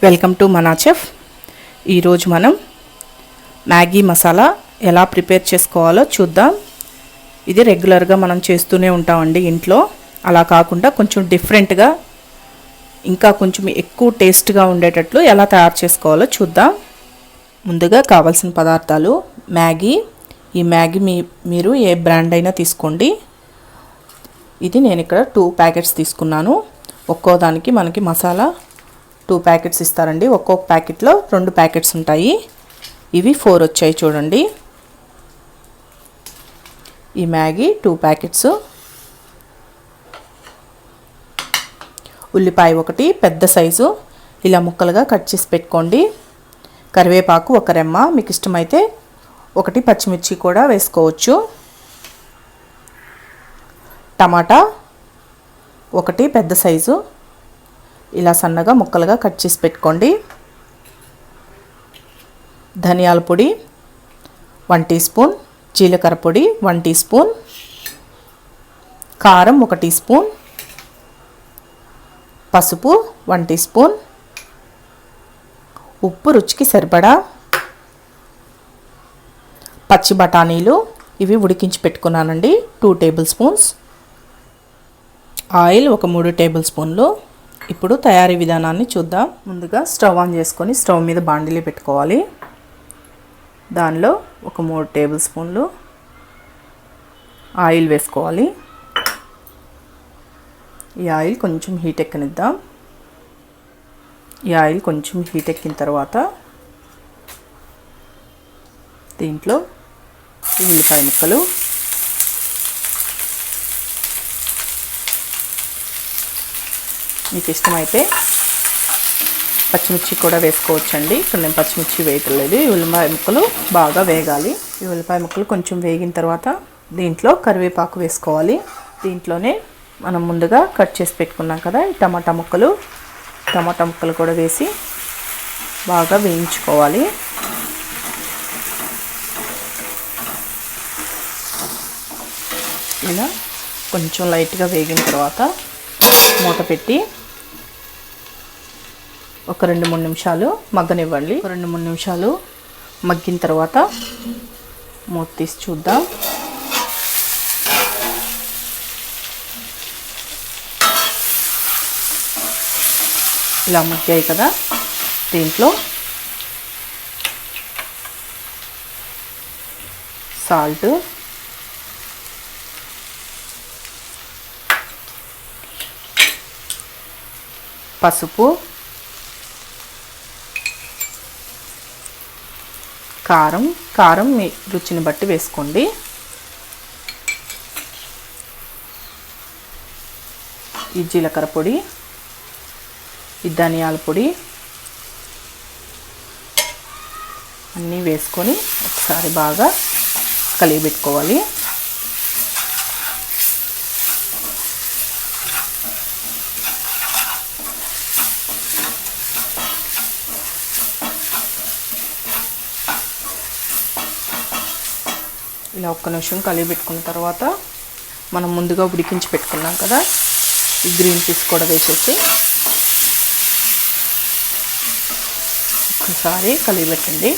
Welcome to మనా chef. ఈరోజు మనం మ్యాగీ మసాలా ఎలా ప్రిపేర్ చేసుకోవాలో చూద్దాం. ఇది రెగ్యులర్గా మనం చేస్తూనే ఉంటామండి ఇంట్లో. అలా కాకుండా కొంచెం డిఫరెంట్గా, ఇంకా కొంచెం ఎక్కువ టేస్ట్గా ఉండేటట్లు ఎలా తయారు చేసుకోవాలో చూద్దాం. ముందుగా కావాల్సిన పదార్థాలు మ్యాగీ. ఈ మ్యాగీ మీరు ఏ బ్రాండ్ అయినా తీసుకోండి. ఇది నేను ఇక్కడ 2 ప్యాకెట్స్ తీసుకున్నాను. ఒక్కో దానికి మనకి మసాలా 2 ప్యాకెట్స్ ఇస్తారండి. ఒక్కొక్క ప్యాకెట్లో 2 ప్యాకెట్స్ ఉంటాయి. ఇవి 4 వచ్చాయి చూడండి. ఈ మ్యాగీ 2 ప్యాకెట్స్. ఉల్లిపాయ ఒకటి పెద్ద సైజు ఇలా ముక్కలుగా కట్ చేసి పెట్టుకోండి. కరివేపాకు ఒక రెమ్మ, మీకు ఇష్టమైతే 1 పచ్చిమిర్చి కూడా వేసుకోవచ్చు. టమాటా 1 పెద్ద సైజు ఇలా సన్నగా ముక్కలుగా కట్ చేసి పెట్టుకోండి. ధనియాల పొడి 1 టీ స్పూన్, జీలకర్ర పొడి 1 టీ స్పూన్, కారం 1 టీ స్పూన్, పసుపు 1 టీ స్పూన్, ఉప్పు రుచికి సరిపడా, పచ్చి బఠానీలు ఇవి ఉడికించి పెట్టుకున్నానండి 2 టేబుల్ స్పూన్స్, ఆయిల్ ఒక 3 టేబుల్ స్పూన్లు. ఇప్పుడు తయారీ విధానాన్ని చూద్దాం. ముందుగా స్టవ్ ఆన్ చేసుకొని స్టవ్ మీద బాండిలి పెట్టుకోవాలి. దానిలో ఒక 3 టేబుల్ స్పూన్లు ఆయిల్ వేసుకోవాలి. ఈ ఆయిల్ కొంచెం హీట్ ఎక్కనిద్దాం. ఈ ఆయిల్ కొంచెం హీట్ ఎక్కిన తర్వాత దీంట్లో ఈ ఉల్లిపాయ ముక్కలు, మీకు ఇష్టమైతే పచ్చిమిర్చి కూడా వేసుకోవచ్చండి. ఇక్కడ నేను పచ్చిమిర్చి వేయట్లేదు. ఈ ఉల్లిపాయ ముక్కలు బాగా వేగాలి. ఈ ఉల్లిపాయ ముక్కలు కొంచెం వేగిన తర్వాత దీంట్లో కరివేపాకు వేసుకోవాలి. దీంట్లోనే మనం ముందుగా కట్ చేసి పెట్టుకున్నాం కదా ఈ టమాటా ముక్కలు కూడా వేసి బాగా వేయించుకోవాలి. ఇలా కొంచెం లైట్గా వేగిన తర్వాత మూత పెట్టి ఒక 2-3 నిమిషాలు మగ్గనివ్వండి. 2-3 నిమిషాలు మగ్గిన తర్వాత మూత తీసి చూద్దాం. ఇలా మగ్గాయి కదా. దీంట్లో సాల్ట్, పసుపు, కారం మీ రుచిని బట్టి వేసుకోండి. ఈ జీలకర్ర పొడి, ఈ ధనియాల పొడి అన్నీ వేసుకొని ఒకసారి బాగా కలియబెట్టుకోవాలి. ఇలా 1 నిమిషం కలియబెట్టుకున్న తర్వాత మనం ముందుగా ఉడికించి పెట్టుకున్నాం కదా ఈ గ్రీన్ పీస్ కూడా వేసేసి ఒకసారి కలియబెట్టండి.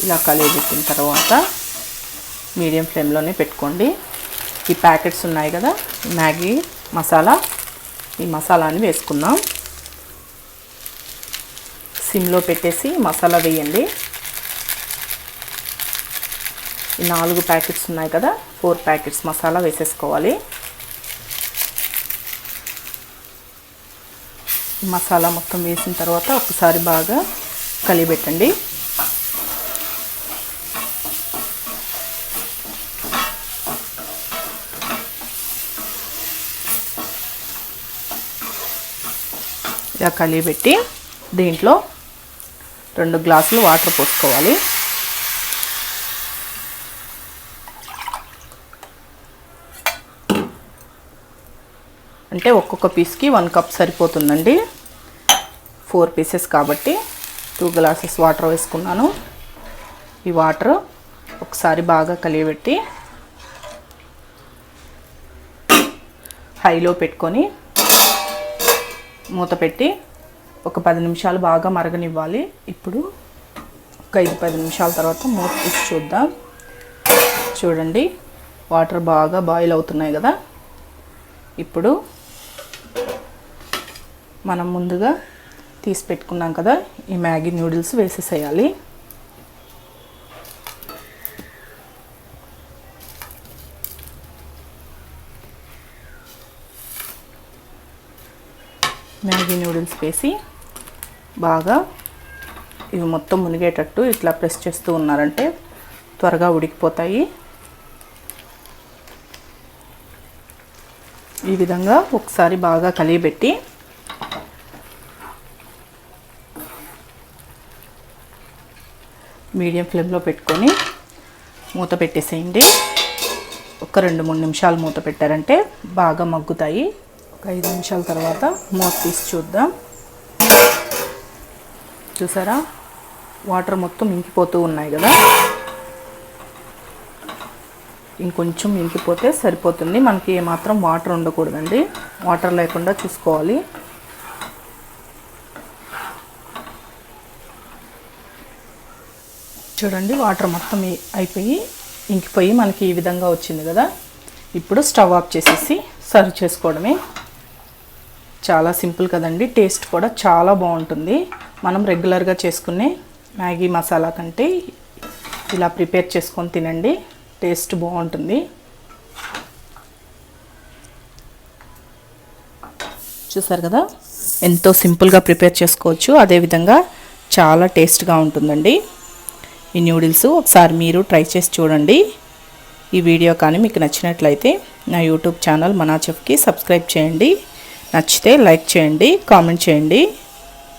ఇలా కలియబెట్టిన తర్వాత మీడియం ఫ్లేమ్లోనే పెట్టుకోండి. ఈ ప్యాకెట్స్ ఉన్నాయి కదా మ్యాగీ మసాలా, ఈ మసాలాని వేసుకుందాం. సిమ్లో పెట్టేసి మసాలా వేయండి. ఈ 4 ప్యాకెట్స్ ఉన్నాయి కదా 4 ప్యాకెట్స్ మసాలా వేసేసుకోవాలి. మసాలా మొత్తం వేసిన తర్వాత ఒకసారి బాగా కలియబెట్టండి. ఇలా కలియబెట్టి దీంట్లో 2 గ్లాసులు వాటర్ పోసుకోవాలి. అంటే ఒక్కొక్క పీస్కి 1 కప్ సరిపోతుందండి. 4 పీసెస్ కాబట్టి 2 గ్లాసెస్ వాటర్ వేసుకున్నాను. ఈ వాటర్ ఒకసారి బాగా కలియబెట్టి హైలో పెట్టుకొని మూత పెట్టి ఒక 10 నిమిషాలు బాగా మరగనివ్వాలి. ఇప్పుడు ఒక 5-10 నిమిషాల తర్వాత మూత తీసి చూద్దాం. చూడండి, వాటర్ బాగా బాయిల్ అవుతున్నాయి కదా. ఇప్పుడు మనం ముందుగా తీసి పెట్టుకున్నాం కదా ఈ మ్యాగీ నూడిల్స్ వేసేసేయాలి. మ్యాగీ నూడిల్స్ వేసి బాగా ఇవి మొత్తం మునిగేటట్టు ఇట్లా ప్రెస్ చేస్తూ ఉన్నారంటే త్వరగా ఉడికిపోతాయి. ఈ విధంగా ఒకసారి బాగా కలియబెట్టి మీడియం ఫ్లేమ్లో పెట్టుకొని మూత పెట్టేసేయండి. ఒక 2-3 నిమిషాలు మూత పెట్టారంటే బాగా మగ్గుతాయి. ఒక 5 నిమిషాల తర్వాత మూత తీసి చూద్దాం. చూసారా, వాటర్ మొత్తం ఇంకిపోతూ ఉన్నాయి కదా. ఇంకొంచెం ఇంకిపోతే సరిపోతుంది. మనకి ఏమాత్రం వాటర్ ఉండకూడదండి, వాటర్ లేకుండా చూసుకోవాలి. చూడండి, వాటర్ మొత్తం అయిపోయి ఇంకిపోయి మనకి ఈ విధంగా వచ్చింది కదా. ఇప్పుడు స్టవ్ ఆఫ్ చేసేసి సర్వ్ చేసుకోవడమే. చాలా సింపుల్ కదండి, టేస్ట్ కూడా చాలా బాగుంటుంది. మనం రెగ్యులర్గా చేసుకునే మ్యాగీ మసాలా కంటే ఇలా ప్రిపేర్ చేసుకొని తినండి, టేస్ట్ బాగుంటుంది. చూసారు కదా, ఎంతో సింపుల్గా ప్రిపేర్ చేసుకోవచ్చు, అదేవిధంగా చాలా టేస్ట్గా ఉంటుందండి ఈ న్యూడిల్స్. ఒకసారి మీరు ట్రై చేసి చూడండి. ఈ వీడియో కానీ మీకు నచ్చినట్లయితే నా యూట్యూబ్ ఛానల్ మనా చెఫ్కి సబ్స్క్రైబ్ చేయండి. నచ్చితే లైక్ చేయండి, కామెంట్ చేయండి.